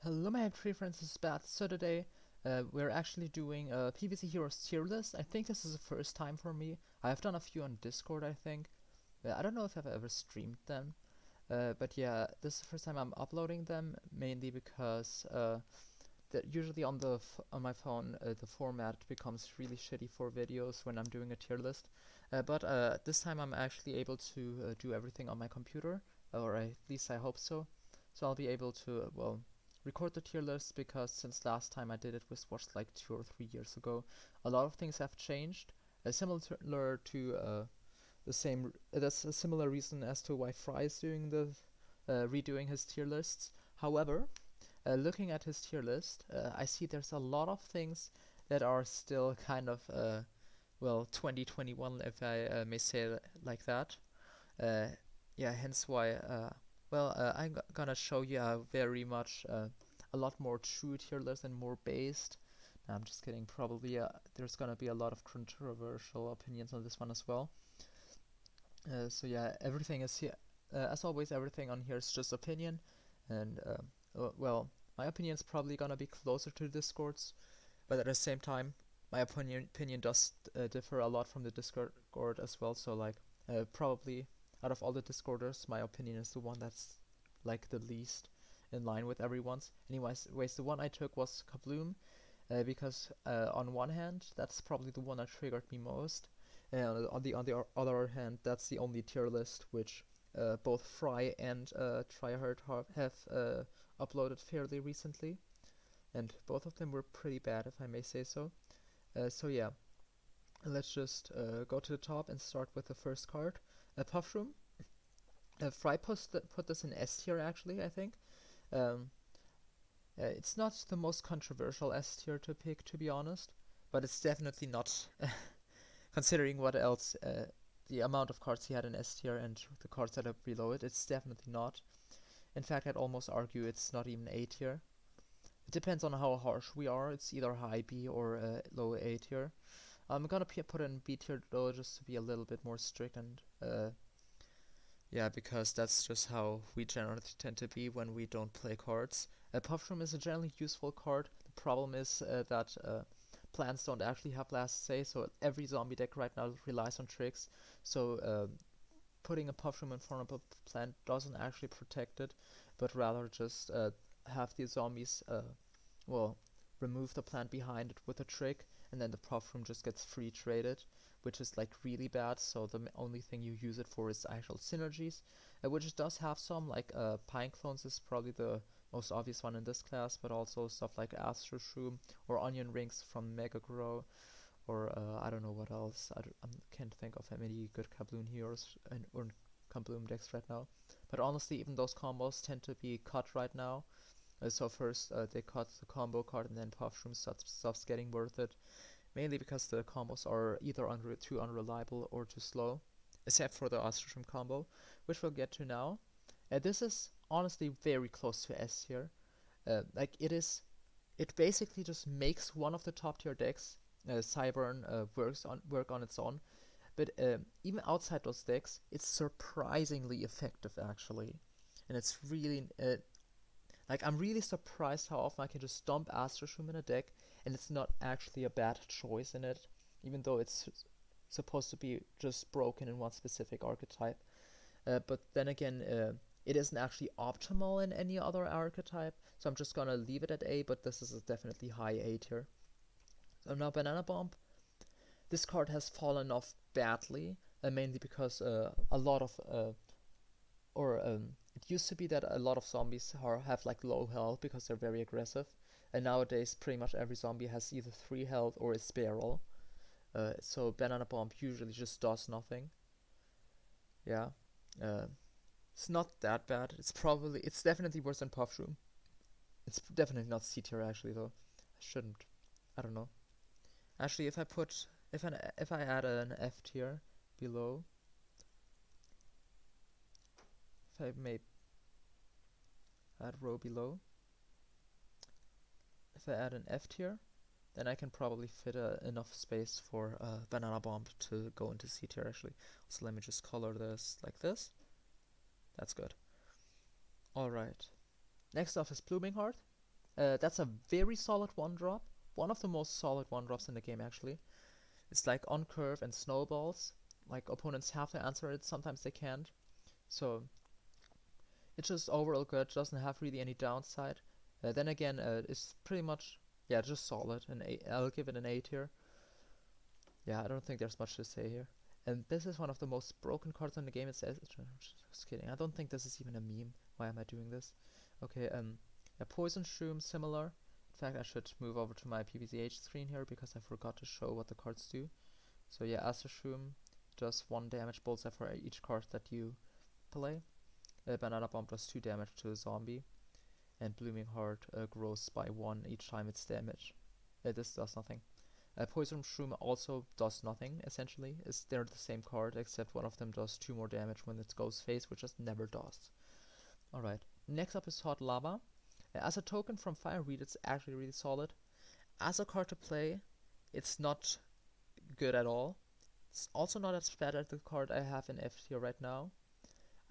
Hello my three friends, this is Bat. So today we're actually doing a PvZ Heroes tier list. I think this is the first time for me. I've done a few on Discord, I think. I don't know if I've ever streamed them. But yeah, this is the first time I'm uploading them, mainly because that usually on on my phone the format becomes really shitty for videos when I'm doing a tier list. But this time I'm actually able to do everything on my computer, or at least I hope so. So I'll be able to, well, record the tier list because since last time I did it was like 2 or 3 years ago. A lot of things have changed. Similar to the same. That's a similar reason as to why Fry is doing the redoing his tier lists. However, looking at his tier list, I see there's a lot of things that are still kind of well 2021, if I may say it like that. Uh, yeah, hence why. I'm gonna show you a very much a lot more true tier list and more based. No, I'm just kidding. Probably there's gonna be a lot of controversial opinions on this one as well. So yeah, everything is here. As always, everything on here is just opinion, and well, my opinion is probably gonna be closer to Discord's, but at the same time, my opinion does differ a lot from the Discord as well. So like, probably out of all the Discorders, my opinion is the one that's like the least in line with everyone's. Anyways, the one I took was Kabloom, because on one hand, that's probably the one that triggered me most, and on the other hand, that's the only tier list which both Fry and Tryhard have uploaded fairly recently, and both of them were pretty bad, if I may say so. So yeah, let's just go to the top and start with the first card, Puffroom. Fry put this in S tier actually, I think. Um, it's not the most controversial S tier to pick, to be honest, but it's definitely not, considering what else, the amount of cards he had in S tier and the cards that are below it, it's definitely not. In fact, I'd almost argue it's not even A tier. It depends on how harsh we are, it's either high B or low A tier. I'm gonna put in B tier though, just to be a little bit more strict and yeah, because that's just how we generally tend to be when we don't play cards. Puffroom is a generally useful card. The problem is that plants don't actually have last say, so every zombie deck right now relies on tricks. So putting a Puffroom in front of a plant doesn't actually protect it, but rather just have the zombies, well, remove the plant behind it with a trick, and then the Puffroom just gets free traded, which is like really bad. So the only thing you use it for is actual synergies, which does have some, like Pine Clones is probably the most obvious one in this class, but also stuff like Astro Shroom or Onion Rings from Mega Grow, or I don't know what else. I can't think of any good Kabloom heroes or Kabloom decks right now. But honestly, even those combos tend to be cut right now. So first they cut the combo card, and then Puffroom stops getting worth it, mainly because the combos are either too unreliable or too slow, except for the Astrum combo, which we'll get to now. This is honestly very close to S tier. Like it basically just makes one of the top tier decks. Cyburn work on its own, but even outside those decks, it's surprisingly effective actually, and it's really like, I'm really surprised how often I can just dump Astroshroom in a deck and it's not actually a bad choice in it, even though it's supposed to be just broken in one specific archetype. But then again, it isn't actually optimal in any other archetype, so I'm just gonna leave it at A, but this is a definitely high A tier. So now Banana Bomb. This card has fallen off badly, mainly because a lot of or it used to be that a lot of zombies have like low health because they're very aggressive, and nowadays pretty much every zombie has either 3 health or is barrel. So Banana Bomb usually just does nothing. Yeah, uh, it's not that bad. It's definitely worse than Puffroom. It's definitely not C tier actually though. I shouldn't. I don't know. Actually, if I add an F tier below, if I may add row below, if I add an F tier, then I can probably fit enough space for Banana Bomb to go into C tier actually. So let me just color this like this. That's good. Alright. Next off is Blooming Heart. That's a very solid one drop. One of the most solid one drops in the game, actually. It's like on curve and snowballs. Like opponents have to answer it, sometimes they can't. So it's just overall good, doesn't have really any downside. Then again, it's pretty much, yeah, just solid. I'll give it an A tier. Yeah, I don't think there's much to say here. And this is one of the most broken cards in the game. It says, just kidding. I don't think this is even a meme. Why am I doing this? Okay, a poison shroom, similar. In fact, I should move over to my PVCH screen here because I forgot to show what the cards do. So yeah, Acid Shroom does 1 damage bullseye for each card that you play. Banana Bomb does 2 damage to a zombie. And Blooming Heart grows by 1 each time it's damaged. This does nothing. Poison Shroom also does nothing, essentially. They're the same card, except one of them does 2 more damage when it goes face, which just never does. Alright, next up is Hot Lava. As a token from Fire Read, it's actually really solid. As a card to play, it's not good at all. It's also not as bad as the card I have in F tier right now.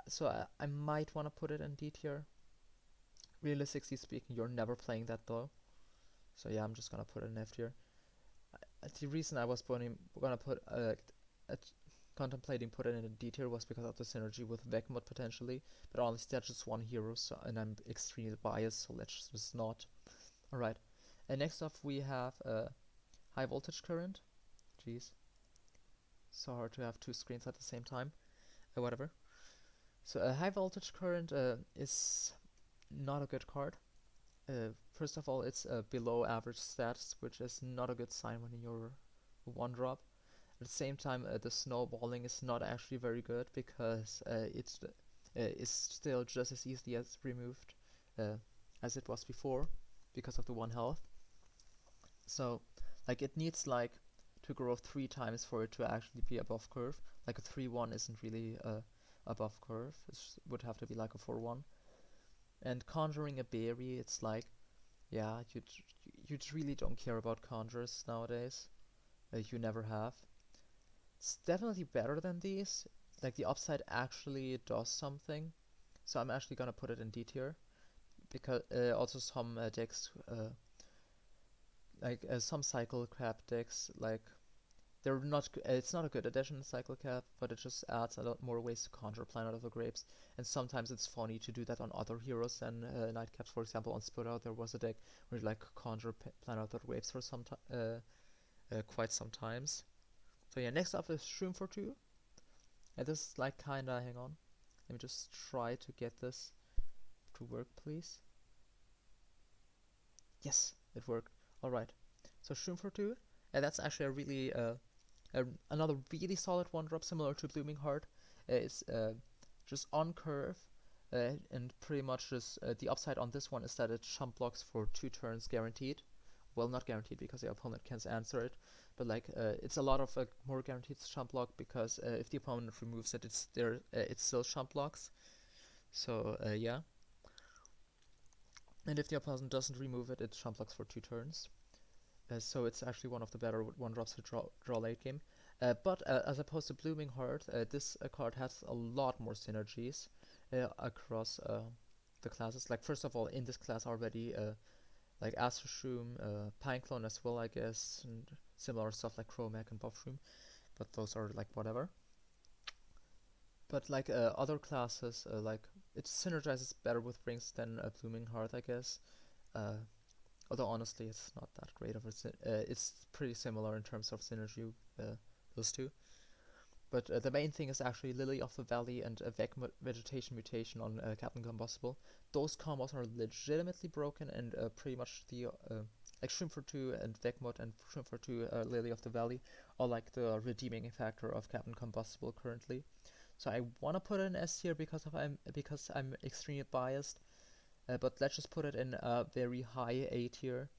So I might want to put it in D tier. Realistically speaking, you're never playing that though. So yeah, I'm just gonna put it in F tier. The reason I was gonna put contemplating put it in a D tier was because of the synergy with Vecmod potentially, but honestly that's just one hero, so, and I'm extremely biased, so let's just not. Alright, and next up we have High Voltage Current. Jeez, so hard to have 2 screens at the same time. Whatever. So High Voltage Current is not a good card. First of all, it's below average stats, which is not a good sign when you're one drop. At the same time, the snowballing is not actually very good because it's is still just as easily as removed as it was before because of the 1 health. So, like, it needs like to grow 3 times for it to actually be above curve. Like a 3-1 isn't really above curve. It would have to be like a 4-1. And conjuring a berry, it's like, yeah, you really don't care about conjures nowadays. You never have. It's definitely better than these. Like the upside actually does something. So I'm actually gonna put it in D tier. Because also some decks, like some cycle cap decks, like they're not. It's not a good addition, cycle cap, but it just adds a lot more ways to conjure Planet of the Grapes. And sometimes it's funny to do that on other heroes than Nightcaps. For example, on Split Out there was a deck where you like conjure Planet of the Grapes for quite some times. So yeah, next up is Shroom for 2. And this is like kinda. Hang on, let me just try to get this to work, please. Yes, it worked. All right. So Shroom for 2, and that's actually a really another really solid one drop similar to Blooming Heart. It's just on curve, and pretty much just the upside on this one is that it jump blocks for 2 turns guaranteed. Well, not guaranteed because the opponent can't answer it, but like it's a lot of more guaranteed jump block because if the opponent removes it, it still jump blocks. So yeah, and if the opponent doesn't remove it, it jump blocks for 2 turns. So it's actually one of the better one drops to draw late game. But as opposed to Blooming Heart, this card has a lot more synergies across the classes. Like first of all, in this class already, like Astro Shroom, Pineclone as well, I guess, and similar stuff like Chromac and Buffshroom, but those are like whatever. But like other classes, like it synergizes better with rings than Blooming Heart, I guess. Although honestly, it's not that great of it's pretty similar in terms of synergy, those two. But the main thing is actually Lily of the Valley and Vegetation Mutation on Captain Combustible. Those combos are legitimately broken, and pretty much the like Shrimp for 2 and Vecmod and Shrimp for 2 Lily of the Valley are like the redeeming factor of Captain Combustible currently. So I want to put it in S tier because I'm extremely biased. But let's just put it in a very high A tier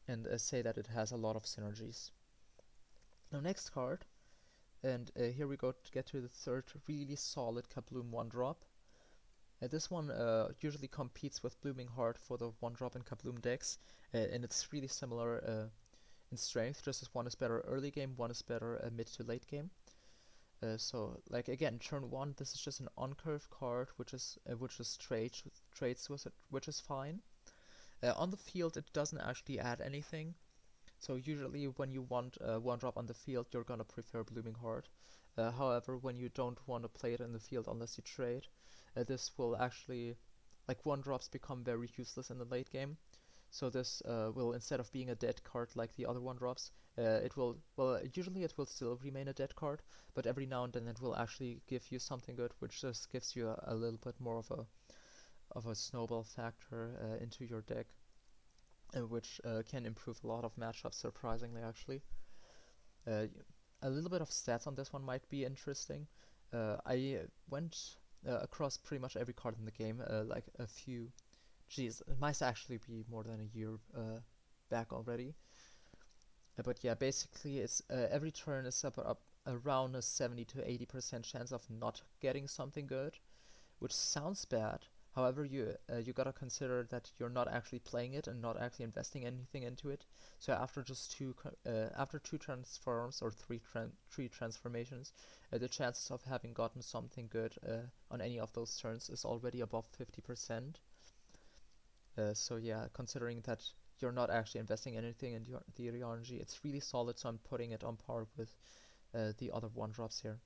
and say that it has a lot of synergies. Now next card, and here we go to get to the third really solid Kabloom 1-drop. This one usually competes with Blooming Heart for the 1-drop in Kabloom decks, and it's really similar in strength, just as one is better early game, one is better mid to late game. So like again, turn 1, this is just an on-curve card which is trades with it, which is fine. On the field, it doesn't actually add anything. So usually when you want one drop on the field, you're gonna prefer Blooming Heart. However, when you don't want to play it in the field unless you trade, this will actually, like one drops become very useless in the late game. So this will, instead of being a dead card like the other one drops, it will, well, usually it will still remain a dead card, but every now and then it will actually give you something good, which just gives you a little bit more of a snowball factor into your deck, which can improve a lot of matchups, surprisingly, actually. Uh, a little bit of stats on this one might be interesting. I went across pretty much every card in the game, like a few. Geez, it might actually be more than a year back already. But yeah, basically, it's every turn is up around a 70 to 80% chance of not getting something good, which sounds bad. However, you gotta consider that you're not actually playing it and not actually investing anything into it. So after two transforms or three transformations, the chances of having gotten something good on any of those turns is already above 50%. So yeah, considering that you're not actually investing anything in the RNG, it's really solid. So I'm putting it on par with the other one drops here.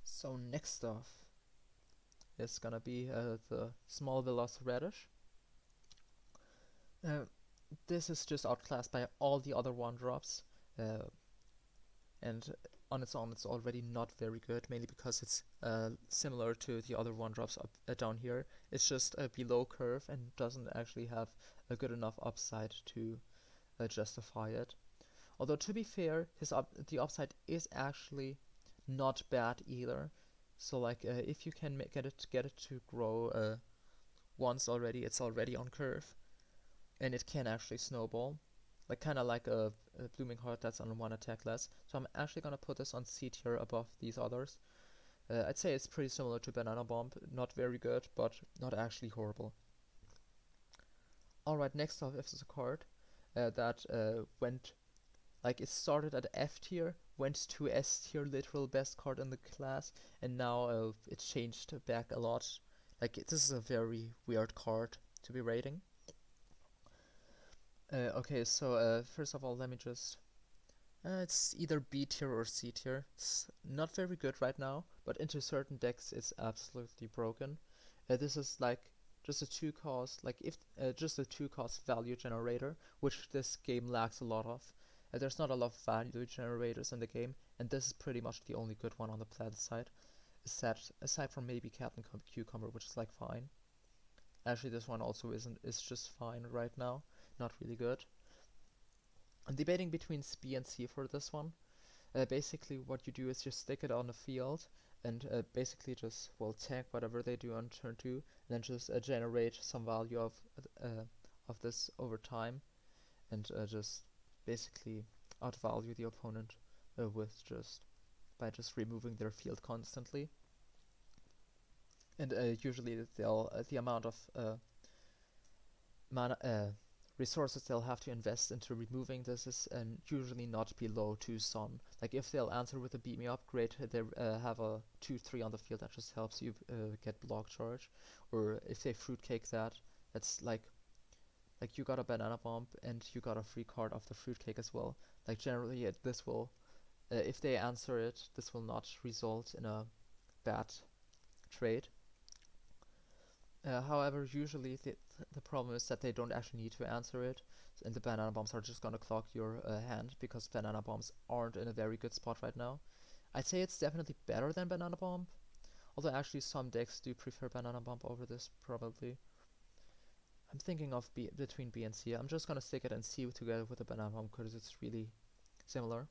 So next off is gonna be the small Velociraptor. Uh, this is just outclassed by all the other one drops, uh, and on its own it's already not very good, mainly because it's similar to the other one drops up down here. It's just below curve and doesn't actually have a good enough upside to justify it. Although to be fair, the upside is actually not bad either. So like if you can get it to grow once already, it's already on curve, and it can actually snowball, like kind of like a Blooming Heart that's on one attack less. So I'm actually gonna put this on C tier above these others. I'd say it's pretty similar to Banana Bomb, not very good, but not actually horrible. Alright, next up is a card that went, like it started at F tier, went to S tier, literal best card in the class, and now it changed back a lot. Like this is a very weird card to be rating. Okay, so first of all, let me just. It's either B tier or C tier. It's not very good right now, but into certain decks, it's absolutely broken. This is like just a two cost, like if just a two cost value generator, which this game lacks a lot of. There's not a lot of value generators in the game, and this is pretty much the only good one on the plat side, aside from maybe Captain Cucumber, which is like fine. Actually, this one also isn't. It's just fine right now, not really good. I'm debating between B and C for this one. Basically, what you do is just stick it on the field and basically just, well, tank whatever they do on turn 2, and then just generate some value of this over time, and just basically outvalue the opponent with just by just removing their field constantly. And usually they'll the amount of mana resources they'll have to invest into removing this is usually not below 2 Sun. Like if they'll answer with a beat me up, great, they have a 2-3 on the field that just helps you get block charge. Or if they fruitcake that, that's like you got a banana bomb and you got a free card of the fruitcake as well. Like generally this will, if they answer it, this will not result in a bad trade. However, usually the problem is that they don't actually need to answer it, and the banana bombs are just gonna clog your hand, because banana bombs aren't in a very good spot right now. I'd say it's definitely better than banana bomb, although actually some decks do prefer banana bomb over this, probably. I'm thinking of between B and C. I'm just gonna stick it in C together with the banana bomb, because it's really similar.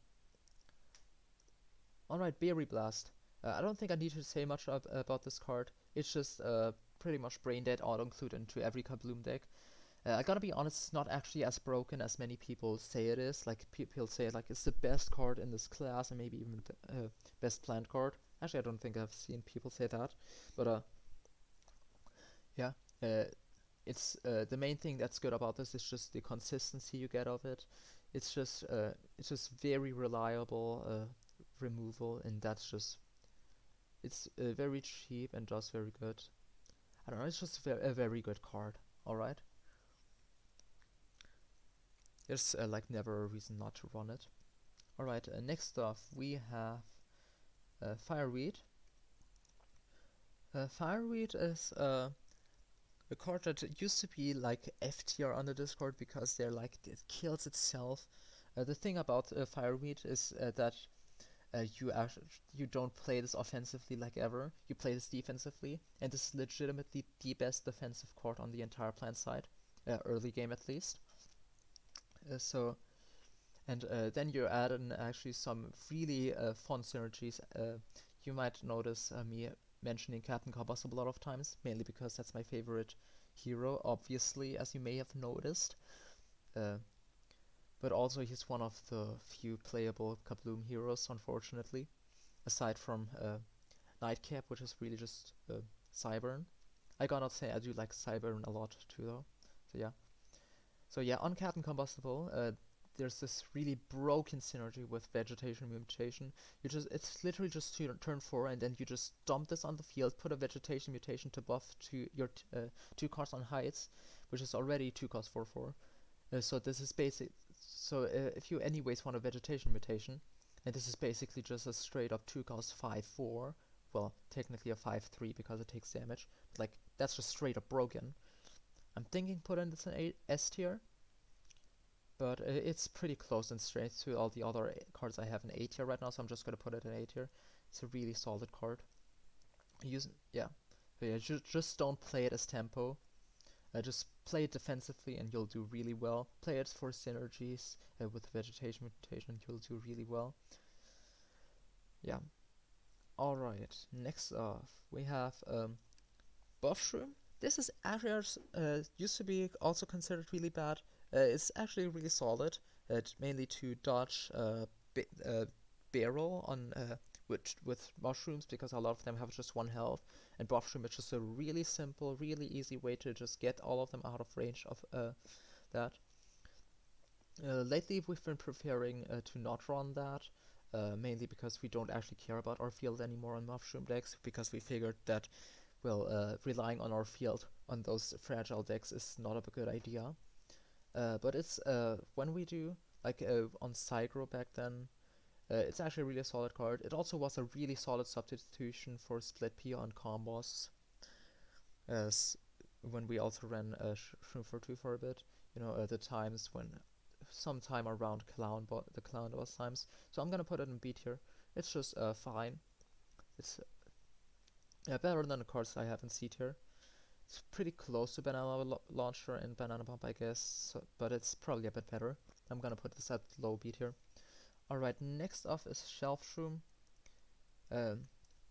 Alright, Berry Blast. I don't think I need to say much about this card. It's just pretty much brain dead auto-include into every Kabloom deck. I gotta be honest, it's not actually as broken as many people say it is. Like people say like it's the best card in this class, and maybe even best planned card. Actually, I don't think I've seen people say that, but yeah, uh, it's the main thing that's good about this is just the consistency you get of it. It's just very reliable removal, and that's just it's very cheap and does very good. I don't know, it's just a very good card. Alright. There's like never a reason not to run it. Alright, next off we have Fireweed. Fireweed is a card that used to be like F tier on the Discord because they're like it kills itself. The thing about Fireweed is that you don't play this offensively like ever. You play this defensively, and this is legitimately the best defensive card on the entire plan side, early game at least. So and then you add in actually some really fun synergies. You might notice me mentioning Captain Cobus a lot of times, mainly because that's my favorite hero, obviously, as you may have noticed. Uh, but also he's one of the few playable Kabloom heroes, unfortunately, aside from Nightcap, which is really just Cybern. I gotta say I do like Cybern a lot too, though. So yeah. So yeah, on Captain Combustible, there's this really broken synergy with Vegetation Mutation. It's literally just turn 4, and then you just dump this on the field, put a Vegetation Mutation to buff to your 2 cards on Heights, which is already 2 cost 4/4. So this is basic. So if you anyways want a Vegetation Mutation, and this is basically just a straight up 2 cost 5/4. Well, technically a 5/3 because it takes damage. But like that's just straight up broken. I'm thinking put in this in S tier, but it's pretty close and straight to all the other cards I have in A tier right now, so I'm just gonna put it in A tier. It's a really solid card. Yeah, but yeah, just don't play it as tempo. Just play it defensively and you'll do really well. Play it for synergies with Vegetation Mutation and you'll do really well. Yeah. Alright, next off we have Buff Shroom. This is actually used to be also considered really bad. It's actually really solid, mainly to dodge barrel on with mushrooms because a lot of them have just 1 health, and Buff Shroom is just a really simple, really easy way to just get all of them out of range of that. Lately we've been preferring to not run that, mainly because we don't actually care about our field anymore on mushroom decks, because we figured that, well, relying on our field on those fragile decks is not a good idea. But it's when we do, like on Cygro back then, it's actually a really solid card. It also was a really solid substitution for Split P on combos, as when we also ran Shroom for 2 for a bit. You know, the times when sometime around the clown boss times. So I'm gonna put it in B tier. It's just fine. It's better than the cards I have in C tier. It's pretty close to Banana Launcher and Banana Bomb, I guess, so, but it's probably a bit better. I'm gonna put this at low B tier. Alright, next off is Shelf Shroom.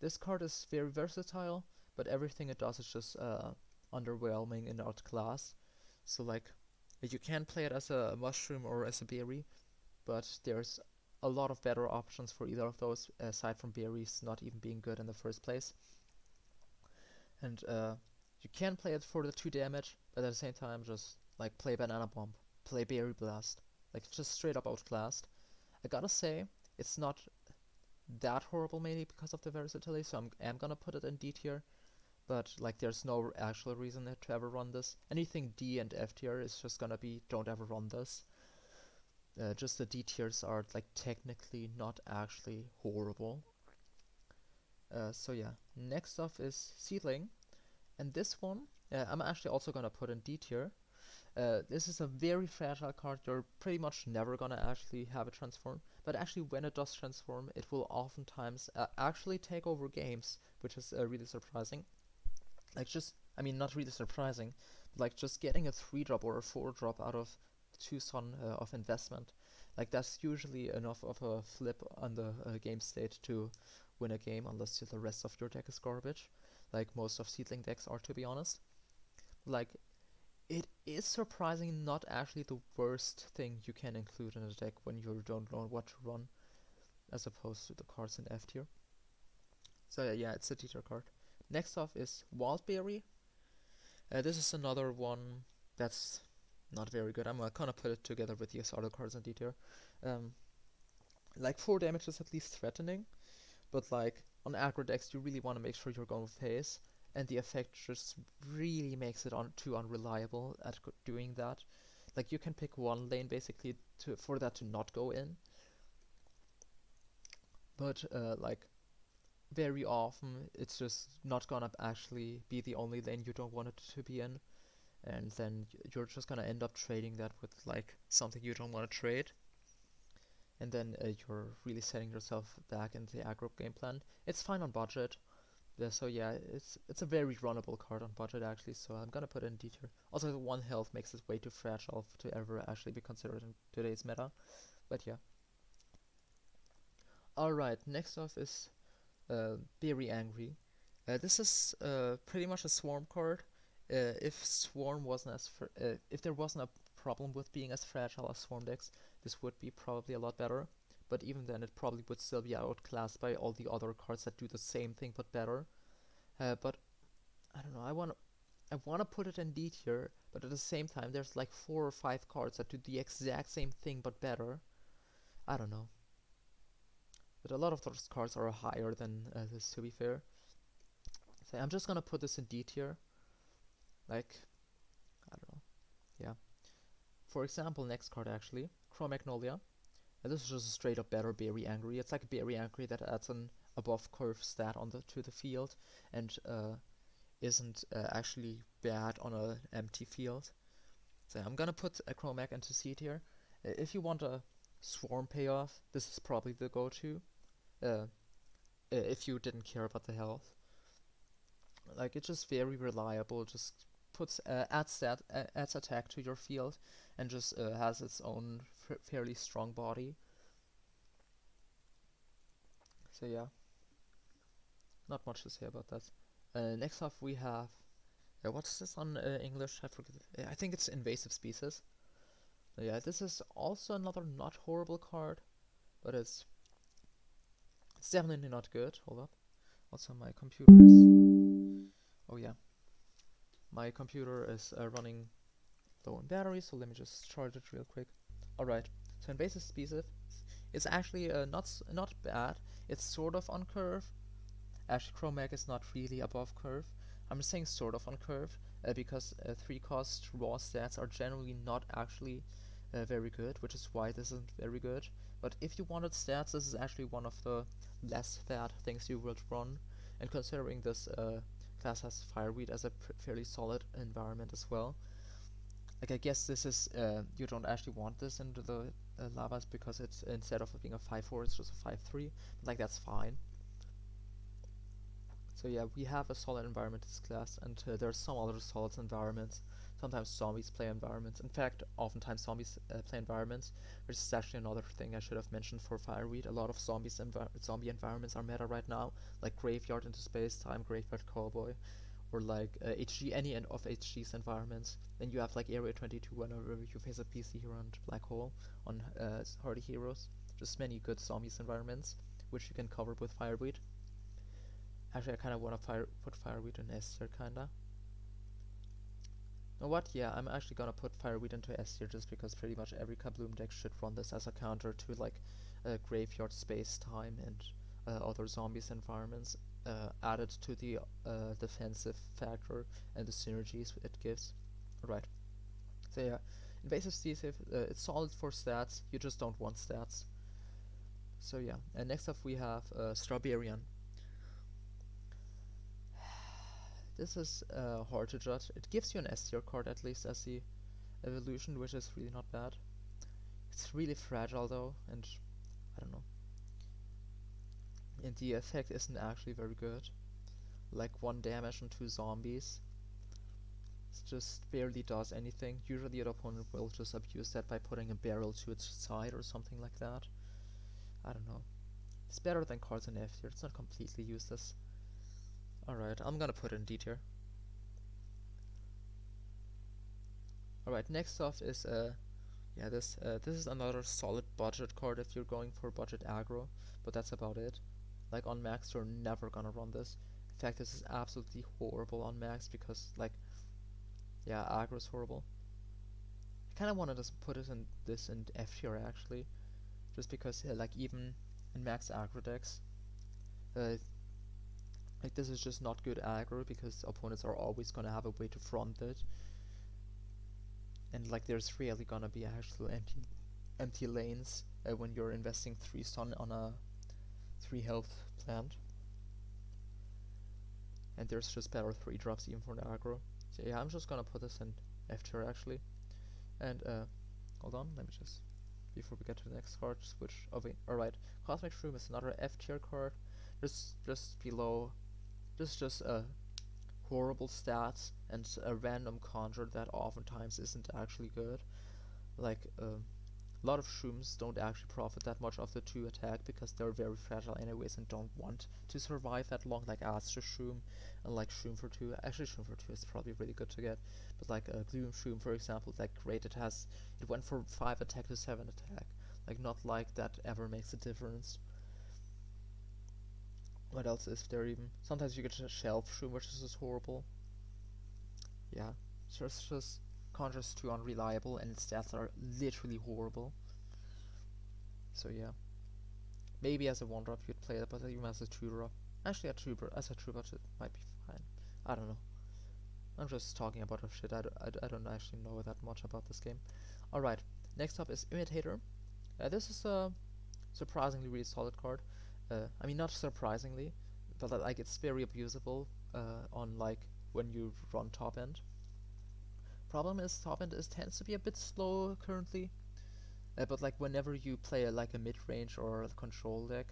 This card is very versatile, but everything it does is just underwhelming and outclassed. So like, you can play it as a mushroom or as a berry, but there's a lot of better options for either of those, aside from berries not even being good in the first place. And you can play it for the 2 damage, but at the same time just like play Banana Bomb, play Berry Blast, like just straight up outclassed. I gotta say, it's not that horrible mainly because of the versatility, so I'm gonna put it in D tier. But like there's no actual reason to ever run this. Anything D and F tier is just gonna be don't ever run this. Just the D tiers are like technically not actually horrible. So yeah, next up is Seedling, and this one I'm actually also gonna put in D tier. This is a very fragile card. You're pretty much never gonna actually have it transform, but actually when it does transform, it will oftentimes actually take over games, which is really surprising. Like just, I mean, not really surprising, but like just getting a 3-drop or a 4-drop out of 2 Sun of investment, like that's usually enough of a flip on the game state to win a game, unless the rest of your deck is garbage, like most of Seedling decks are, to be honest. Like, it is surprising not actually the worst thing you can include in a deck when you don't know what to run, as opposed to the cards in F tier. So yeah, it's a D tier card. Next off is Wildberry. This is another one that's not very good. I'm gonna put it together with these other cards in D tier. Like 4 damage is at least threatening, but like on aggro decks you really want to make sure you're going with haste, and the effect just really makes it too unreliable at doing that. Like you can pick one lane basically for that to not go in, but like very often it's just not gonna actually be the only lane you don't want it to be in, and then you're just gonna end up trading that with like something you don't want to trade, and then you're really setting yourself back in the aggro game plan. It's fine on budget. Yeah, so yeah, it's a very runnable card on budget actually, so I'm gonna put it in D tier. Also, the 1 health makes it way too fragile to ever actually be considered in today's meta, but yeah. Alright, next off is Very Angry. This is pretty much a Swarm card. If Swarm wasn't if there wasn't a problem with being as fragile as Swarm decks, this would be probably a lot better. But even then, it probably would still be outclassed by all the other cards that do the same thing but better. But I don't know. I wanna put it in D tier, but at the same time, there's like 4 or 5 cards that do the exact same thing but better. I don't know. But a lot of those cards are higher than this, to be fair. So I'm just gonna put this in D tier. Like, I don't know. Yeah. For example, next card actually, Chrome Magnolia. And this is just a straight up better Berry Angry. It's like a Berry Angry that adds an above curve stat to the field and isn't actually bad on an empty field. So I'm gonna put a Chromac into C tier. If you want a Swarm payoff, this is probably the go-to. Uh, if you didn't care about the health, like it's just very reliable. Just adds attack to your field, and just has its own fairly strong body. So yeah, not much to say about that. Next up we have what's this on English? I forget. I think it's Invasive Species. Yeah, this is also another not horrible card, but it's definitely not good. Hold up. Also, my computer is. Oh yeah, my computer is running low on battery, so let me just charge it real quick. All right. So Invasive Species, it's actually not bad. It's sort of on curve. Actually, Chromag is not really above curve. I'm just saying sort of on curve because 3-cost raw stats are generally not actually very good, which is why this isn't very good. But if you wanted stats, this is actually one of the less bad things you would run. And considering this class has Fireweed as a fairly solid environment as well, like I guess this is you don't actually want this into the lavas because it's instead of being a 5/4, it's just a 5/3. Like that's fine. So yeah, we have a solid environment in this class, and there are some other solid environments. Sometimes zombies play environments. In fact, oftentimes zombies play environments, which is actually another thing I should have mentioned for Fireweed. A lot of zombie environments are meta right now, like Graveyard into Space Time, Graveyard Cowboy, or like HG, any end of HG's environments. Then you have like Area 22 whenever you face a PC hero and Black Hole on Hardy Heroes. Just many good zombies environments, which you can cover with Fireweed. Actually, I kind of want to put Fireweed in S tier, kinda. You know what? Yeah, I'm actually gonna put Fireweed into S tier just because pretty much every Kabloom deck should run this as a counter to like Graveyard Space Time and other zombies environments, added to the defensive factor and the synergies it gives. Right. So yeah, Invasive Species, it's solid for stats. You just don't want stats. So yeah, and next up we have Strawberryan. This is hard to judge. It gives you an S tier card at least as the evolution, which is really not bad. It's really fragile though, and I don't know. And the effect isn't actually very good. Like 1 damage on 2 zombies. It just barely does anything. Usually the opponent will just abuse that by putting a barrel to its side or something like that. I don't know. It's better than cards in F tier. It's not completely useless. Alright, I'm gonna put it in D tier. Alright, next off is yeah, this is another solid budget card if you're going for budget aggro, but that's about it. Like on max, you're never gonna run this. In fact, this is absolutely horrible on max because like, yeah, aggro is horrible. I kind of wanted to put it in this in F tier actually, just because like even in max aggro decks, uh, like this is just not good aggro because opponents are always gonna have a way to front it. and like there's rarely gonna be actual empty lanes when you're investing 3 stun on a 3 health plant, and there's just better 3 drops even for the aggro. So yeah, I'm just gonna put this in F tier actually, and hold on, let me just, before we get to the next card, switch. Oh wait, alright, Cosmic Shroom is another F tier card, just below, just horrible stats and a random conjure that oftentimes isn't actually good. Like a lot of shrooms don't actually profit that much of the 2 attack because they're very fragile anyways and don't want to survive that long, like Astro Shroom and like Shroom for 2. Actually, Shroom for 2 is probably really good to get, but like Gloom Shroom, for example, like great, it went from 5 attack to 7 attack. Like, not like that ever makes a difference. What else is there even? Sometimes you get a Shelf Shroom, which is just horrible. Yeah, just Conjure's too unreliable and its stats are literally horrible. So yeah. Maybe as a 1-drop you'd play it, but even as a 2-drop. Actually, as a 2-drop it might be fine. I don't know. I'm just talking about shit. I don't actually know that much about this game. Alright, next up is Imitator. This is a surprisingly really solid card. I mean, not surprisingly, but like it's very abusable on like when you run top end. Problem is top end tends to be a bit slow currently. But like whenever you play like a mid-range or a control deck,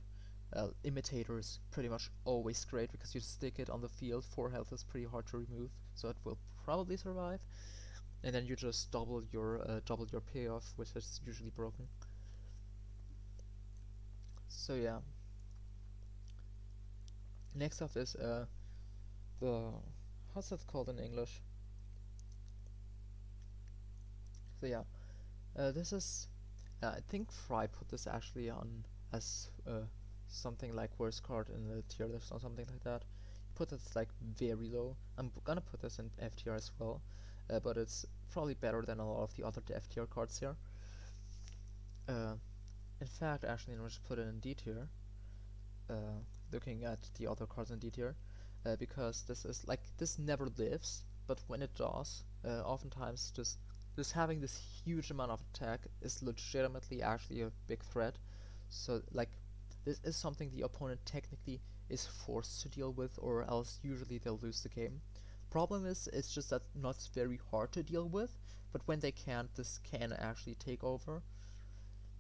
Imitator is pretty much always great because you stick it on the field. 4 health is pretty hard to remove, so it will probably survive. And then you just double your payoff, which is usually broken. So yeah. Next up is the, how's that called in English? So yeah, this is I think Fry put this actually on as something like worst card in the tier list or something like that. He put it like very low. I'm gonna put this in F tier as well, but it's probably better than a lot of the other F tier cards here. In fact, actually, I'm just put it in D tier. Looking at the other cards in D tier, because this is like this never lives, but when it does, oftentimes just having this huge amount of attack is legitimately actually a big threat. So like this is something the opponent technically is forced to deal with, or else usually they'll lose the game. Problem is, it's just that not very hard to deal with, but when they can't, this can actually take over.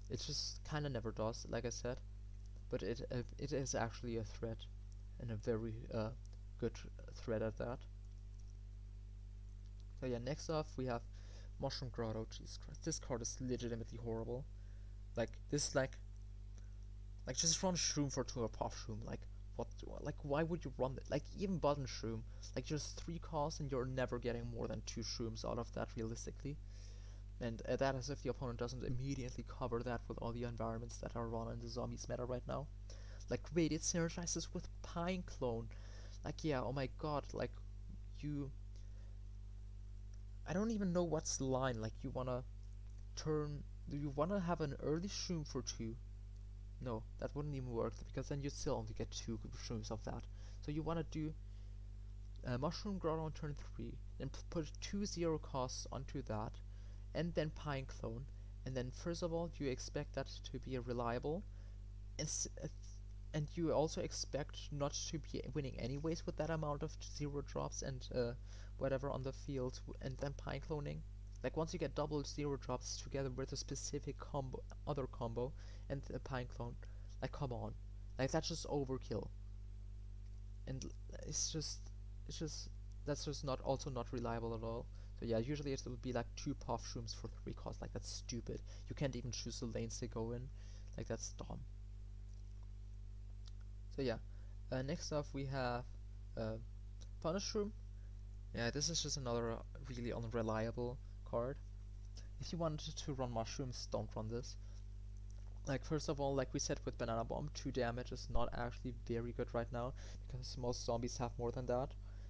It just kind of never does, like I said, but it is actually a threat, and a very good threat at that. So yeah, next off we have Mushroom Grotto. Jesus Christ, this card is legitimately horrible. Like this, like just run Shroom for 2 or Puff Shroom. Like what? Like why would you run it? Like even Button Shroom. Like just 3 costs and you're never getting more than 2 Shrooms out of that realistically. And that is if the opponent doesn't immediately cover that with all the environments that are run in the zombies meta right now. Like wait, it synergizes with Pine Clone. Like yeah, oh my god, like you, I don't even know what's the line. Like you wanna have an early Shroom for 2. No, that wouldn't even work because then you still only get 2 shrooms of that. So you want to do Mushroom Grotto on turn 3, then put 2 0 costs onto that, and then Pine Clone. And then first of all, you expect that to be reliable, and, and you also expect not to be winning anyways with that amount of 0 drops and whatever on the field, and then Pine Cloning. Like once you get double 0 drops together with a specific other combo, and a Pine Clone, like come on, like that's just overkill. And it's just that's just not reliable at all. So yeah, usually it will be like 2 Puff Shrooms for 3 costs. Like that's stupid. You can't even choose the lanes they go in. Like that's dumb. So yeah, next up we have Punish Shroom. Yeah, this is just another really unreliable card. If you wanted to run mushrooms, don't run this. Like first of all, like we said with Banana Bomb, 2 damage is not actually very good right now because most zombies have more than that.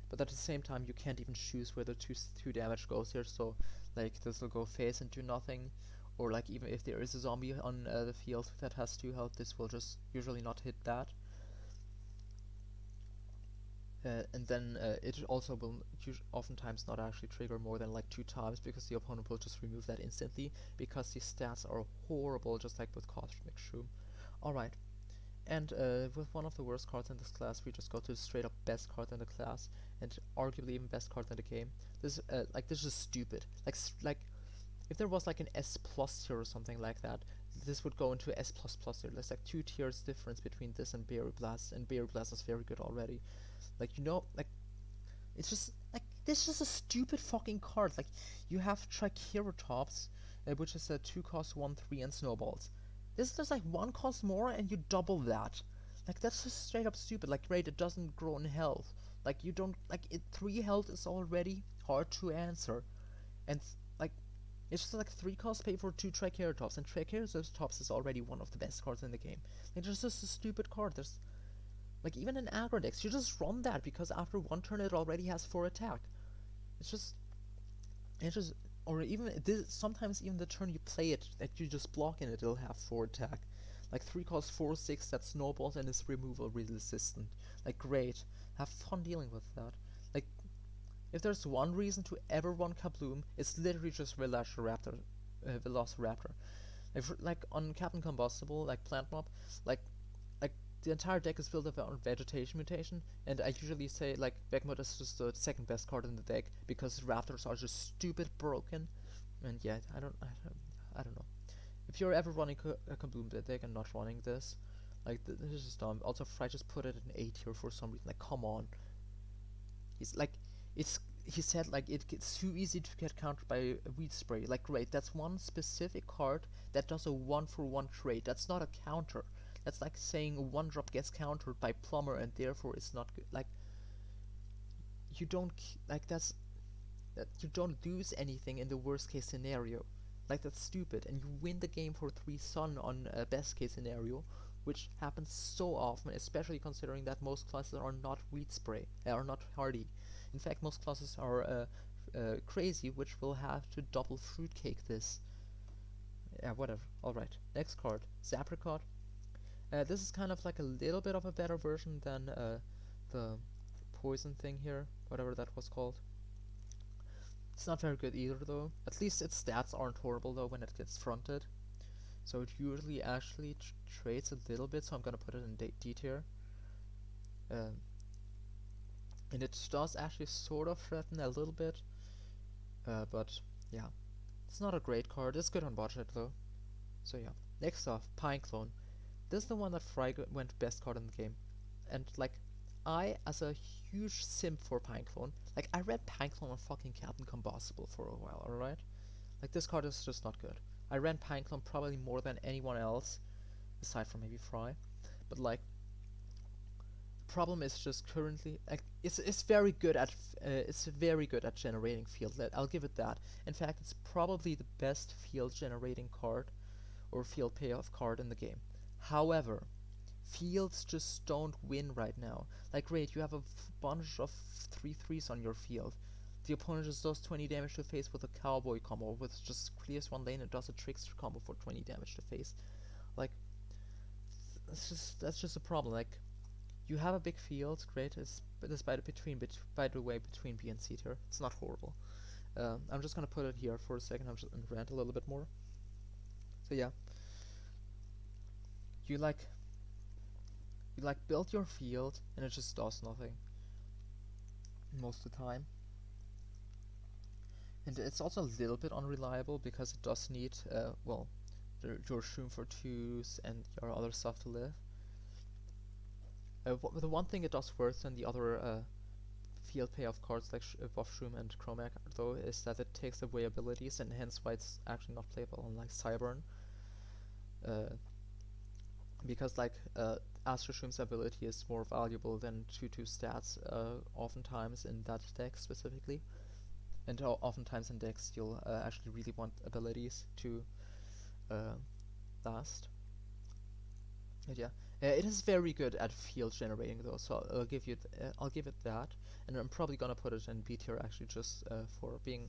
But at the same time, you can't even choose where the 2 damage goes here. So like this will go phase and do nothing, or like even if there is a zombie on the field that has 2 health, this will just usually not hit that. and then it also will oftentimes not actually trigger more than like 2 times because the opponent will just remove that instantly because the stats are horrible, just like with Cosmic Shroom. Alright, and with one of the worst cards in this class, we just go to the straight up best card in the class, and arguably even best card in the game. This is stupid. Like if there was like an S plus tier or something like that, this would go into S plus plus tier. There's like 2 tiers difference between this and Berry Blast, and Berry Blast is very good already. Like, you know, like it's just like this is just a stupid fucking card. Like you have Triceratops, which is a 2 cost 1/3 and snowballs. This is just like 1 cost more and you double that. Like that's just straight up stupid. Like great, it doesn't grow in health. Like you don't like it. 3 health is already hard to answer, and like it's just like 3 cost pay for 2 Triceratops, and Triceratops is already one of the best cards in the game. Like it's just a stupid card. There's like even in aggro decks, you just run that because after 1 turn it already has 4 attack. It's just, it's just, or even this, sometimes even the turn you play it, that you just block in it, it'll have 4 attack. Like 3 cost 4/6 that snowballs and is removal resistant. Like great, have fun dealing with that. Like if there's one reason to ever run Kabloom, it's literally just Velociraptor. Like on Captain Combustible, like Plant Mob, like like the entire deck is built around Vegetation Mutation, and I usually say like Vegmod is just the second best card in the deck because Raptors are just stupid broken, and yeah, I don't know. If you're ever running a Kabloom deck and not running this, like this is just dumb. Also, Fry just put it in A tier for some reason. Like, come on. He's like, it's he said like it gets too easy to get countered by a Weed Spray. Like, great, that's one specific card that does a 1-for-1 trade. That's not a counter. That's like saying a 1-drop gets countered by Plumber and therefore it's not good. Like, you don't like that you don't lose anything in the worst case scenario. Like that's stupid, and you win the game for 3 Sun on a best case scenario, which happens so often, especially considering that most classes are not Weed Spray, are not hardy. In fact, most classes are crazy, which will have to double fruitcake this. Yeah, whatever. Alright, next card, Zapricot. This is kind of like a little bit of a better version than the poison thing here, whatever that was called. It's not very good either though. At least its stats aren't horrible though when it gets fronted. So it usually actually trades a little bit, so I'm gonna put it in D tier. Um, and it does actually sort of threaten a little bit. But yeah, it's not a great card. It's good on budget though. So yeah. Next off, Pineclone. This is the one that Fry went best card in the game. And like, I, as a huge simp for Pineclone, like I read Pineclone on fucking Captain Combustible for a while, alright? Like this card is just not good. I ran Pineclone probably more than anyone else, aside from maybe Fry. But like, the problem is just currently, like, it's very good at generating field. I'll give it that. In fact, it's probably the best field generating card or field payoff card in the game. However, fields just don't win right now. Like, great, you have a bunch of 3/3s on your field. The opponent just does 20 damage to face with a cowboy combo, which just clears one lane and does a trickster combo for 20 damage to face. Like, that's just a problem. Like, you have a big field, great. It's by the way between B and C tier. It's not horrible. I'm just gonna put it here for a second. I'm just gonna rant a little bit more. So yeah, you like build your field and it just does nothing most of the time. And it's also a little bit unreliable because it does need well, your Shroom for 2s and your other stuff to live. The one thing it does worse than the other field payoff cards like Buff Shroom and Chromac though is that it takes away abilities, and hence why it's actually not playable on like Cyburn. Because like Astro Shroom's ability is more valuable than 2/2 stats oftentimes in that deck specifically, and oftentimes in decks you'll actually really want abilities to last. And yeah, it is very good at field generating though, so I'll give it that, and I'm probably gonna put it in B tier actually just for being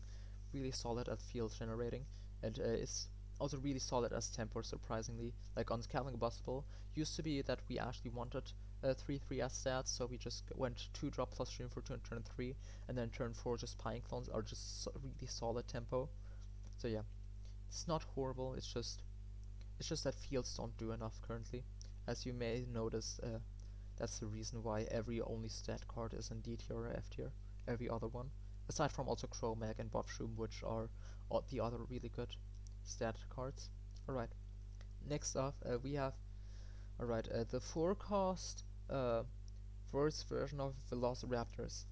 really solid at field generating, and it's also really solid as tempo surprisingly. Like on Captain Combustible, used to be that we actually wanted 3/3 as stats, so we just went 2 drop plus Shroom for 2 in turn 3, and then turn 4 just Pine Clones are just really solid tempo. So yeah, it's not horrible, it's just that fields don't do enough currently. As you may notice, that's the reason why every only stat card is in D tier or F tier, every other one. Aside from also Chromag and Bobshroom, which are the other really good stat cards. Alright, next up we have the forecast first version of Velociraptors.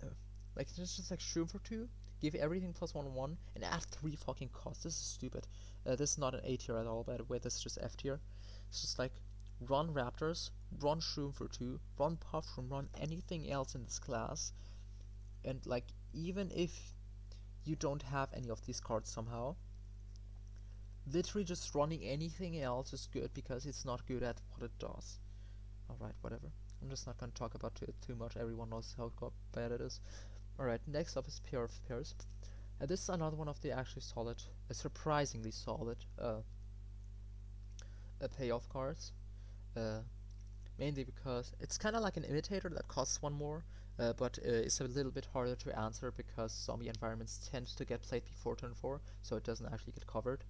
Uh, like it's just like Shroom for 2, give everything plus 1/1, and add 3 fucking costs. This is stupid. This is not an A tier at all, by the way, this is just F tier. It's just like, run Raptors, run Shroom for 2, run Puffroom, run anything else in this class, and like, even if you don't have any of these cards somehow, literally just running anything else is good because it's not good at what it does. Alright, whatever. I'm just not gonna talk about it too much, everyone knows how bad it is. Alright, next up is Pair of Pairs. This is another one of the actually solid, surprisingly solid payoff cards. Mainly because it's kind of like an imitator that costs 1 more, but it's a little bit harder to answer because zombie environments tend to get played before turn 4, so it doesn't actually get covered.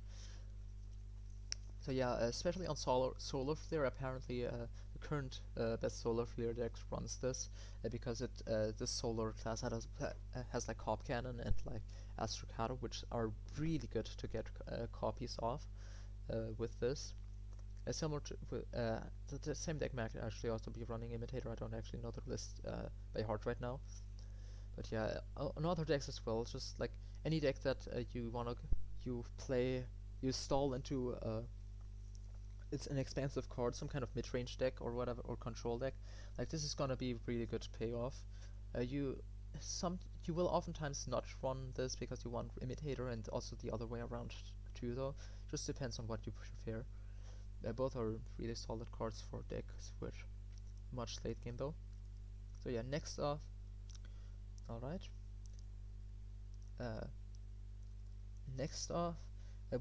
So yeah, especially on Solar Flare, apparently the current best Solar Flare deck runs this, because this Solar class has like Cop Cannon and like Astrocado, which are really good to get copies of with this. Similar to the same deck might actually also be running Imitator. I don't actually know the list by heart right now, but yeah, on other decks as well. Just like any deck that you stall into it's an expensive card, some kind of mid-range deck or whatever, or control deck. Like this is gonna be really good payoff. You will oftentimes not run this because you want Imitator, and also the other way around too. Though, just depends on what you prefer. Both are really solid cards for deck switch, much late game though. So yeah, next off, alright. Uh, next off,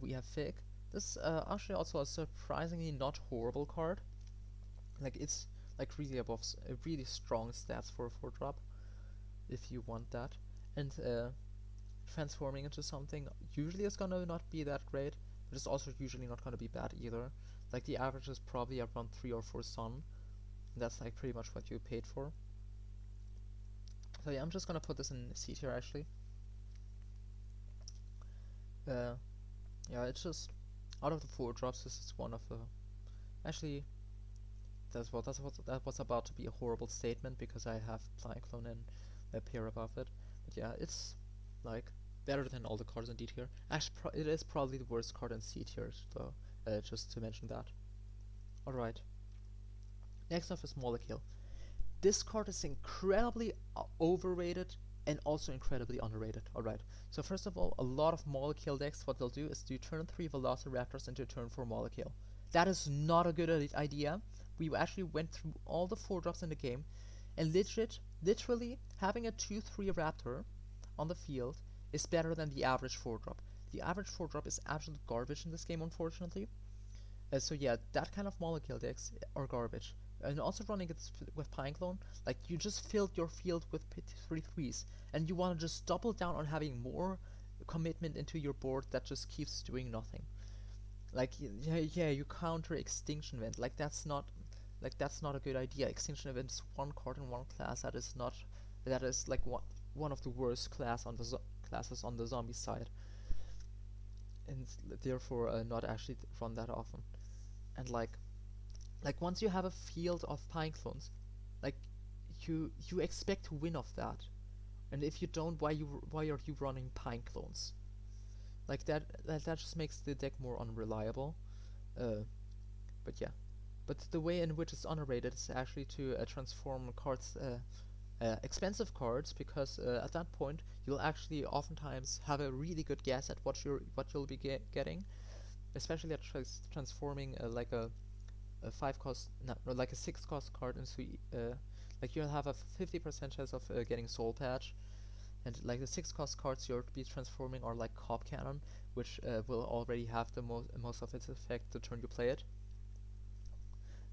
we have Fig. This actually also a surprisingly not horrible card. Like it's like really above really strong stats for a 4-drop, if you want that. And transforming into something usually is gonna not be that great, but it's also usually not gonna be bad either. Like the average is probably around 3 or 4 sun. That's like pretty much what you paid for. So yeah, I'm just gonna put this in C tier actually. Yeah, it's just out of the 4-drops, this is one of the actually that was about to be a horrible statement because I have Cyclone and a pair above it. But yeah, it's like better than all the cards in D tier. Actually, it is probably the worst card in C tier though. Just to mention that. Alright. Next up is Molecule. This card is incredibly overrated and also incredibly underrated. Alright, so first of all, a lot of Molecule decks, what they'll do is do turn 3 Velociraptors into turn 4 Molecule. That is not a good idea. We actually went through all the 4-drops in the game, and literally having a 2/3 Raptor on the field is better than the average 4-drop. The average 4-drop is absolute garbage in this game, unfortunately. So yeah, that kind of Molecule decks are garbage. And also running it with Pineclone, like you just filled your field with 3/3s, and you want to just double down on having more commitment into your board that just keeps doing nothing. Like yeah, you counter Extinction Event. That's not a good idea. Extinction Event is one card in one class. That is like one of the worst classes on the zombie side, and therefore not actually run that often. And like once you have a field of Pine Clones, like you expect to win off that, and if you don't, why are you running Pine Clones? Like that just makes the deck more unreliable. But yeah, but the way in which it's underrated is actually to transform cards, expensive cards, because at that point you'll actually oftentimes have a really good guess at what you'll be getting, especially at transforming like a 5 cost, no, like a 6 cost card into like you'll have a 50% chance of getting Soul Patch, and like the 6 cost cards you'll be transforming are like Cop Cannon, which will already have the most of its effect the turn you play it.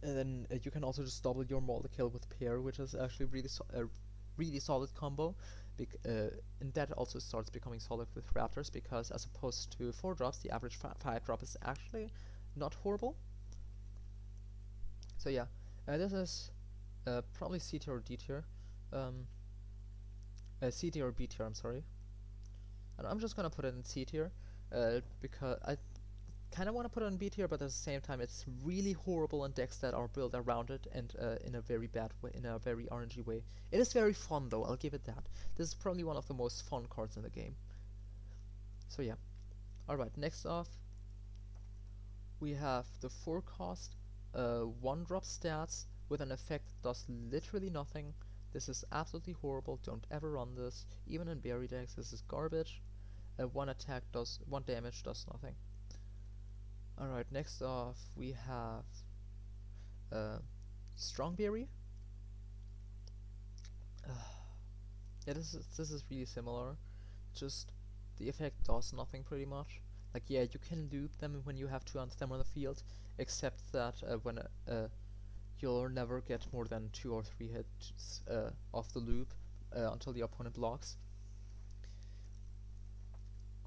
And then you can also just double your molecule with pair, which is actually a really solid combo. And that also starts becoming solid with raptors, because as opposed to 4 drops, the average 5 drop is actually not horrible. So yeah, this is probably C tier or D tier. Um, C tier or B tier, I'm sorry. And I'm just gonna put it in C tier because I kind of want to put it on B tier, but at the same time, it's really horrible in decks that are built around it, and in a very bad way, in a very RNG way. It is very fun though, I'll give it that. This is probably one of the most fun cards in the game. So yeah. Alright, next off, we have the 4 cost, 1 drop stats with an effect that does literally nothing. This is absolutely horrible, don't ever run this. Even in berry decks, this is garbage. 1 attack does, 1 damage does nothing. Alright, next off we have Strongberry. Yeah, this is really similar. Just the effect does nothing pretty much. Like, yeah, you can loop them when you have 2 of them on the field, except that you'll never get more than 2 or 3 hits off the loop until the opponent blocks.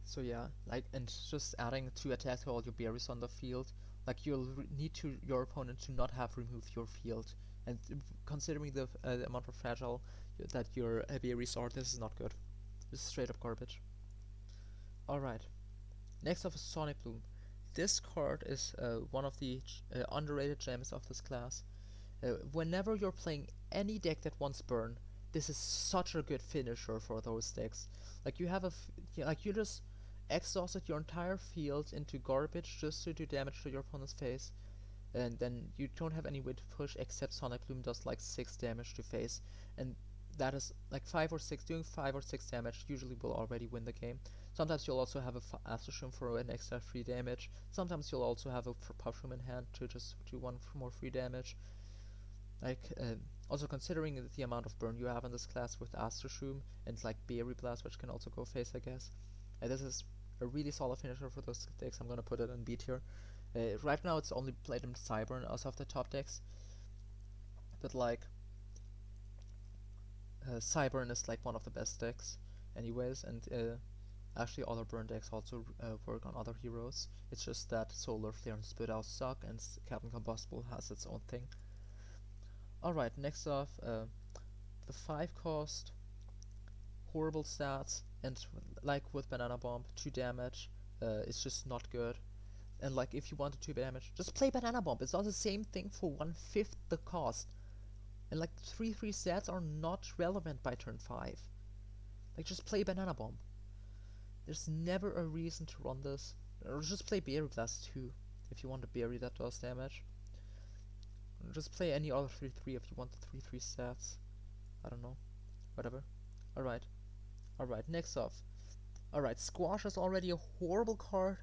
So yeah, like, and just adding 2 attacks to all your berries on the field, like, you'll need your opponent to not have removed your field, and considering the amount of fragile that your berries are, this is not good. This is straight up garbage. Alright, next up is Sonic Bloom. This card is one of the underrated gems of this class. Whenever you're playing any deck that wants burn, this is such a good finisher for those decks. Like, you have you just exhausted your entire field into garbage just to do damage to your opponent's face, and then you don't have any way to push except Sonic Bloom does like 6 damage to face, and that is like 5 or 6. Doing 5 or 6 damage usually will already win the game. Sometimes you'll also have a Aftershoom for an extra 3 damage. Sometimes you'll also have a Pushroom in hand to just do 1 more free damage. Like, also considering the amount of burn you have in this class with Aftershoom and like Berry Blast, which can also go face, I guess. This is a really solid finisher for those decks. I'm gonna put it in B tier. Right now it's only played in Cyburn as of the top decks, but like Cyburn is like one of the best decks anyways, and actually other burn decks also work on other heroes. It's just that Solar Flare and Spit Out suck, and Captain Combustible has its own thing. Alright, next off, the 5 cost, horrible stats, and like with Banana Bomb, 2 damage, it's just not good. And like, if you want 2 damage, just play Banana Bomb. It's all the same thing for 1/5 the cost. And like, 3/3 stats are not relevant by turn 5. Like, just play Banana Bomb. There's never a reason to run this. Or just play Berry Blast too, if you want a berry that does damage. Or just play any other 3/3 if you want the 3/3 stats. I don't know. Whatever. Alright. Alright, next off. Alright, Squash is already a horrible card.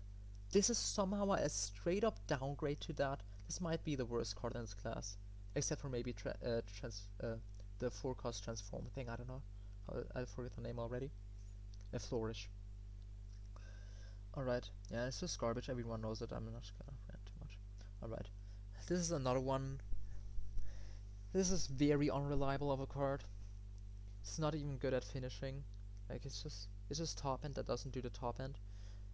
This is somehow a straight up downgrade to that. This might be the worst card in this class. Except for maybe the 4 cost transform thing, I don't know. I forget the name already. A Flourish. Alright, yeah, it's just garbage, everyone knows it, I'm not gonna rant too much. Alright, this is another one. This is very unreliable of a card. It's not even good at finishing. Like, it's just top end that doesn't do the top end.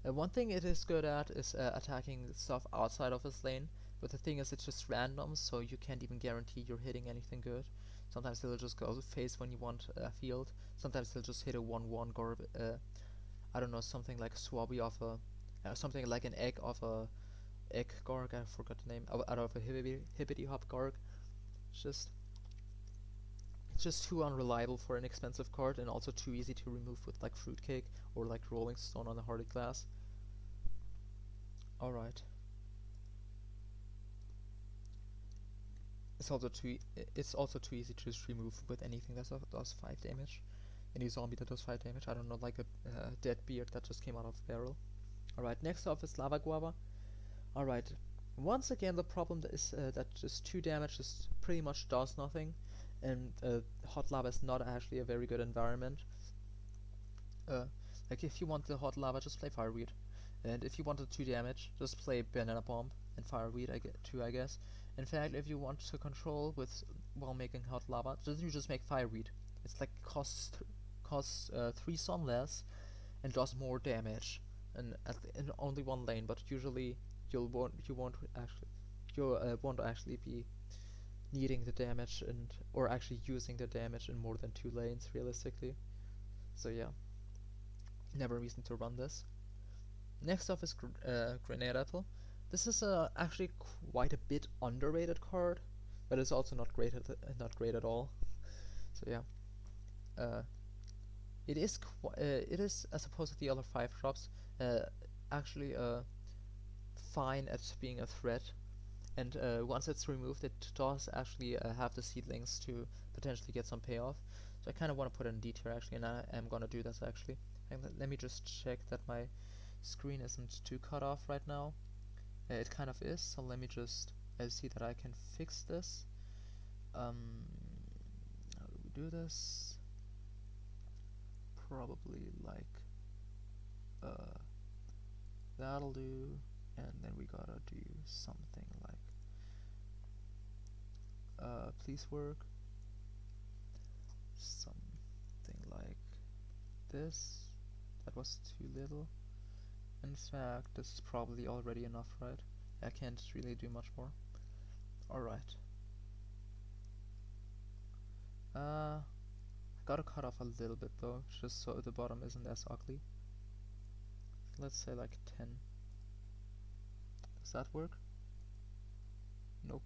One thing it is good at is attacking stuff outside of his lane, but the thing is it's just random, so you can't even guarantee you're hitting anything good. Sometimes he'll just go face when you want a field. Sometimes he'll just hit a 1/1 I don't know, something like a Swabby of a something like an egg of a egg Garg, I forgot the name, out of a Hibbity Hop Garg. It's just too unreliable for an expensive card, and also too easy to remove with like Fruitcake or like Rolling Stone on a Hardy Glass. Alright. It's also too easy to just remove with anything that does 5 damage. Any zombie that does 5 damage. I don't know, like a dead beard that just came out of the barrel. Alright, next up is Lava Guava. Alright, once again the problem is that just 2 damage just pretty much does nothing, and hot lava is not actually a very good environment. Like, if you want the hot lava, just play Fireweed, and if you want the 2 damage, just play Banana Bomb and Fireweed too, I guess. In fact, if you want to control with while making hot lava, you just make fire reed. It's like costs 3 sun less and does more damage, and in only one lane. But usually you won't actually be needing the damage and or actually using the damage in more than 2 lanes realistically. So yeah, never a reason to run this. Next off is Grenade Apple. This is actually quite a bit underrated card, but it's also not great at all. So yeah, uh, it is as opposed to the other 5 drops, uh, actually fine at being a threat. And once it's removed, it does actually have the seedlings to potentially get some payoff. So I kind of want to put it in D tier actually, and I am gonna do this actually. And let me just check that my screen isn't too cut off right now. It kind of is, so let me just see that I can fix this. How do we do this? Probably like that'll do, and then we gotta do something like please work, something like this. That was too little. In fact, this is probably already enough, right? I can't really do much more. Alright. I gotta cut off a little bit though, just so the bottom isn't as ugly. Let's say like 10. Does that work? Nope.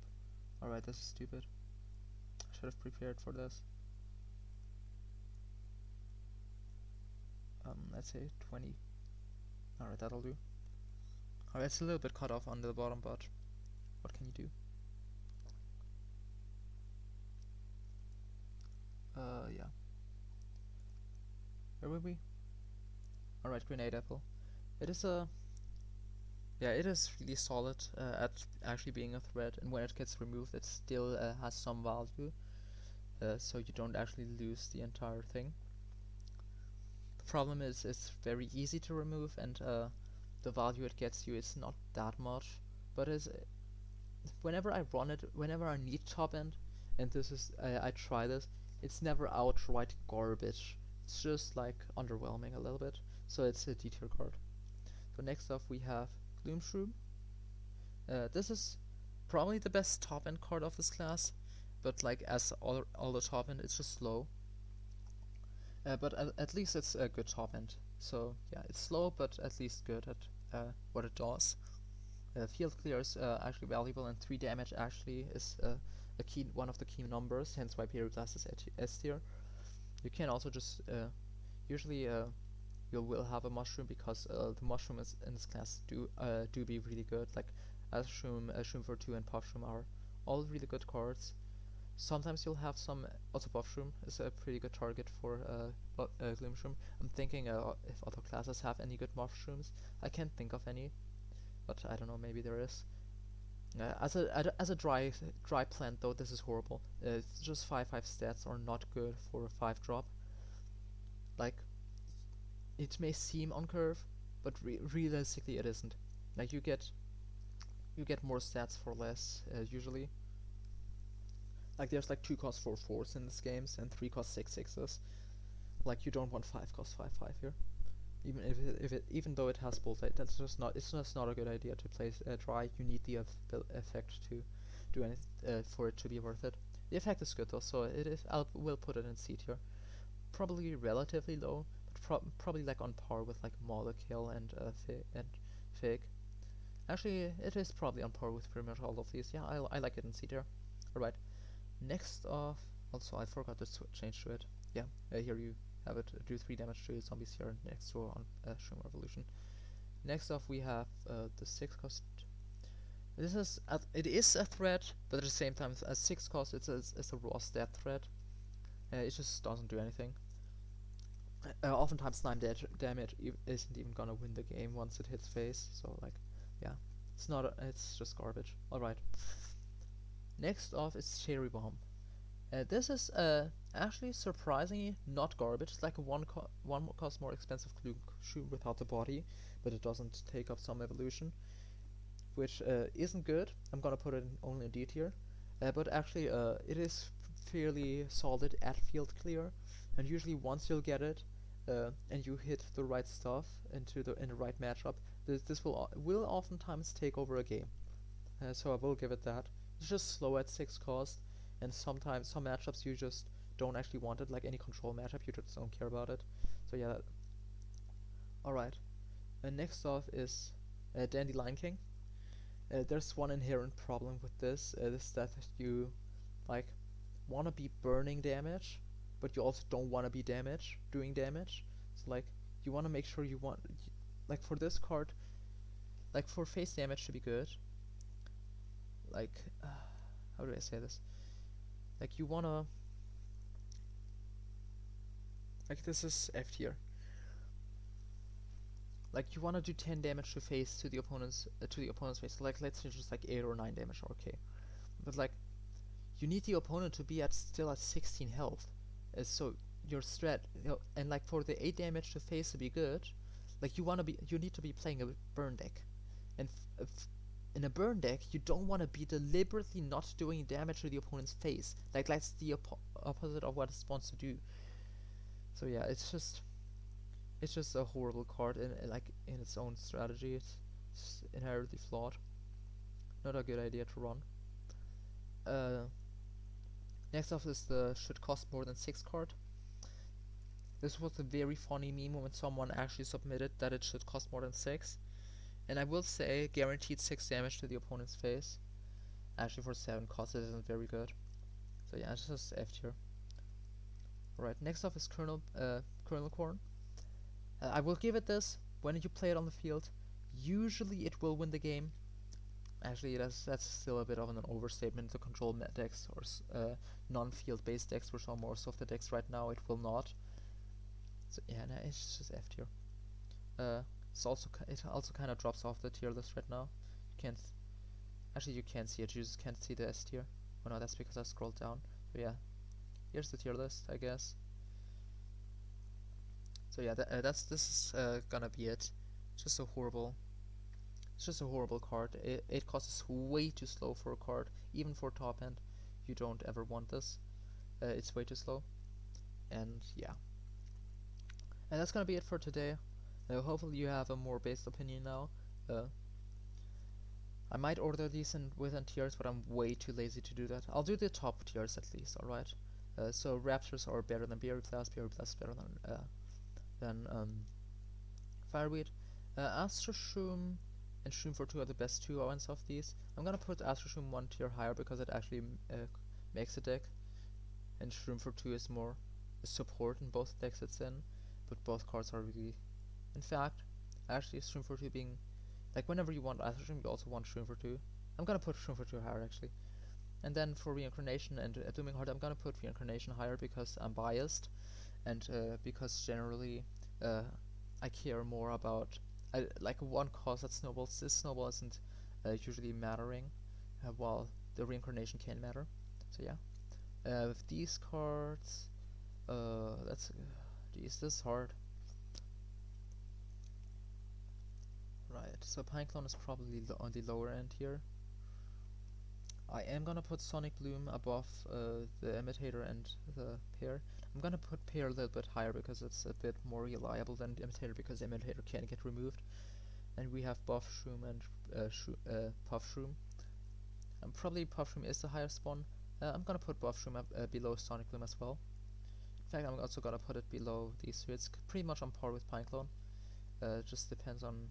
Alright, this is stupid. I should have prepared for this. Let's say 20. Alright, that'll do. Alright, it's a little bit cut off on the bottom, but what can you do? Yeah. Where were we? Alright, Grenade Apple. It is it is really solid at actually being a threat, and when it gets removed, it still has some value, so you don't actually lose the entire thing. The problem is it's very easy to remove, and the value it gets you is not that much, but whenever I run it, whenever I need top end, and this is I try this, it's never outright garbage. It's just like underwhelming a little bit, so it's a D tier card. So next up we have Kabloom. This is probably the best top end card of this class, but like as all the top end, it's just slow. But at least it's a good top end. So yeah, it's slow, but at least good at what it does. Field clear is actually valuable, and 3 damage actually is one of the key numbers, hence why Pyroblast is S tier. You can also just usually you will have a mushroom, because the mushroom in this class do be really good. Like Ashroom, Shroom for 2 and Puffshroom are all really good cards. Sometimes you'll have some, also Puffshroom is a pretty good target for Gloomshroom. I'm thinking if other classes have any good mushrooms. I can't think of any, but I don't know, maybe there is. As a dry plant though, this is horrible. It's just 5/5 stats are not good for a 5 drop. Like, it may seem on curve, but realistically it isn't. Like you get more stats for less usually. Like there's like 2 cost 4 4s in this games and 3 cost 6 6s. Like you don't want 5 cost 5 5 here. Even though it has bolt, that's just not. It's just not a good idea to play dry. You need the effect to do anything for it to be worth it. The effect is good though, so it is. Will put it in C tier. Probably relatively low, but probably like on par with like Molecule and Fig. Actually, it is probably on par with pretty much all of these. Yeah, I like it in C tier. Alright. Next off, also I forgot to change to it. Yeah, here you have it. Do 3 damage to zombies here next to on Shroom Revolution. Next off we have the 6 cost. This is it is a threat, but at the same time, as 6 cost, it's a raw stat threat. It just doesn't do anything. Oftentimes slime damage isn't even gonna win the game once it hits face. So like, yeah, it's just garbage. All right. Next off is Cherry Bomb. This is actually surprisingly not garbage. It's like a one cost more expensive Gloom Shoe without the body, but it doesn't take up some evolution. which isn't good. I'm gonna put it only in D tier, but actually it is fairly solid at field clear, and usually once you'll get it, and you hit the right stuff in the right matchup, this will oftentimes take over a game. So I will give it that. It's just slow at 6 cost, and sometimes some matchups you just don't actually want it, like any control matchup, you just don't care about it. So yeah. Alright. Next off is Dandelion King. There's one inherent problem with this, is that you like want to be burning damage, but you also don't want to be doing damage. So like you want to make sure like for this card, like for face damage to be good, like how do I say this? Like you wanna like this is F tier. Like you wanna do 10 damage to face to the opponent's face. Like let's say just like 8 or 9 damage, okay. But like you need the opponent to be still at 16 health. So your strat, and like for the 8 damage to face to be good, like you need to be playing a burn deck, and in a burn deck you don't want to be deliberately not doing damage to the opponent's face. Like that's the opposite of what it wants to do. So yeah, it's just a horrible card in its own strategy. It's inherently flawed. Not a good idea to run. Next off is the should cost more than 6 card. This was a very funny meme when someone actually submitted that it should cost more than 6. And I will say, guaranteed 6 damage to the opponent's face. Actually for 7 cost it isn't very good. So yeah, it's just F tier. Alright, next off is Kernel Corn. I will give it this. When you play it on the field, usually it will win the game. Actually, that's still a bit of an overstatement. The control decks or non-field based decks, which are most of the decks right now, it will not. So yeah, no, it's just F tier. It also kind of drops off the tier list right now. You can't actually you can't see it. You just can't see the S tier. Oh no, that's because I scrolled down. So yeah, here's the tier list, I guess. So yeah, this is gonna be it. Just a horrible. It's just a horrible card. It costs way too slow for a card, even for top end. You don't ever want this. It's way too slow. And yeah. And that's gonna be it for today. Hopefully you have a more based opinion now. I might order these within tiers, but I'm way too lazy to do that. I'll do the top tiers at least, alright? So Raptors are better than Berry Blast is better than Fireweed. Astro Shroom and Shroom for 2 are the best 2 ones of these. I'm gonna put Astro Shroom 1 tier higher because it actually makes a deck, and Shroom for 2 is more support in both decks it's in, but both cards are really... In fact, actually Shroom for 2 being... Like whenever you want Astro Shroom, you also want Shroom for 2. I'm gonna put Shroom for 2 higher actually. And then for Reincarnation and Dooming Heart, I'm gonna put Reincarnation higher because I'm biased, and because generally I care more about like one cause that snowballs. This snowball isn't usually mattering, while the Reincarnation can matter. So yeah, with these cards, geez, this is hard. Right, so Pineclone is probably on the lower end here. I am gonna put Sonic Bloom above the Imitator and the Pear. I'm gonna put Pear a little bit higher because it's a bit more reliable than Imitator, because Imitator can get removed. And we have Buff Shroom and Puff Shroom. Probably Puff Shroom is the higher spawn. I'm gonna put Buff Shroom below Sonic Bloom as well. In fact, I'm also gonna put it below these two. It's pretty much on par with Pineclone. Just depends on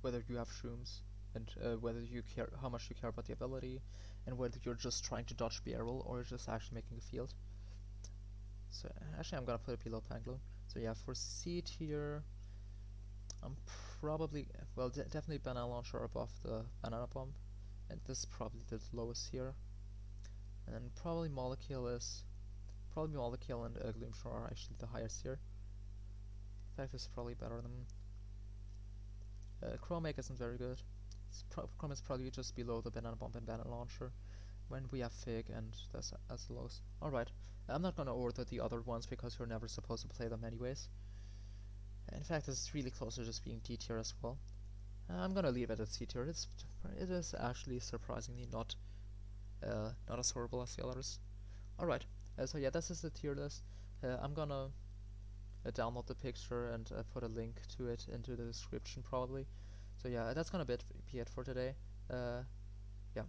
whether you have Shrooms, and whether you care, how much you care about the ability, and whether you're just trying to dodge barrel or just actually making a field. So actually I'm gonna put it below Pineclone. So yeah, for C tier, I'm probably, well, definitely Banana Launcher above the Banana Bomb, and this is probably the lowest here. And then probably Molecule and Gloomshore are actually the highest here. In fact, this is probably better than Chromake isn't very good. Chrome is probably just below the Banana Bomb and Banana Launcher, when we have Fig and that's as the lowest. Alright, I'm not gonna order the other ones because you're never supposed to play them anyways. In fact, this is really close to just being D tier as well. I'm gonna leave it at C tier. It is actually surprisingly not as horrible as the others. All right. So yeah, this is the tier list. I'm gonna download the picture and put a link to it into the description probably. So yeah, that's gonna be it for today. Yeah.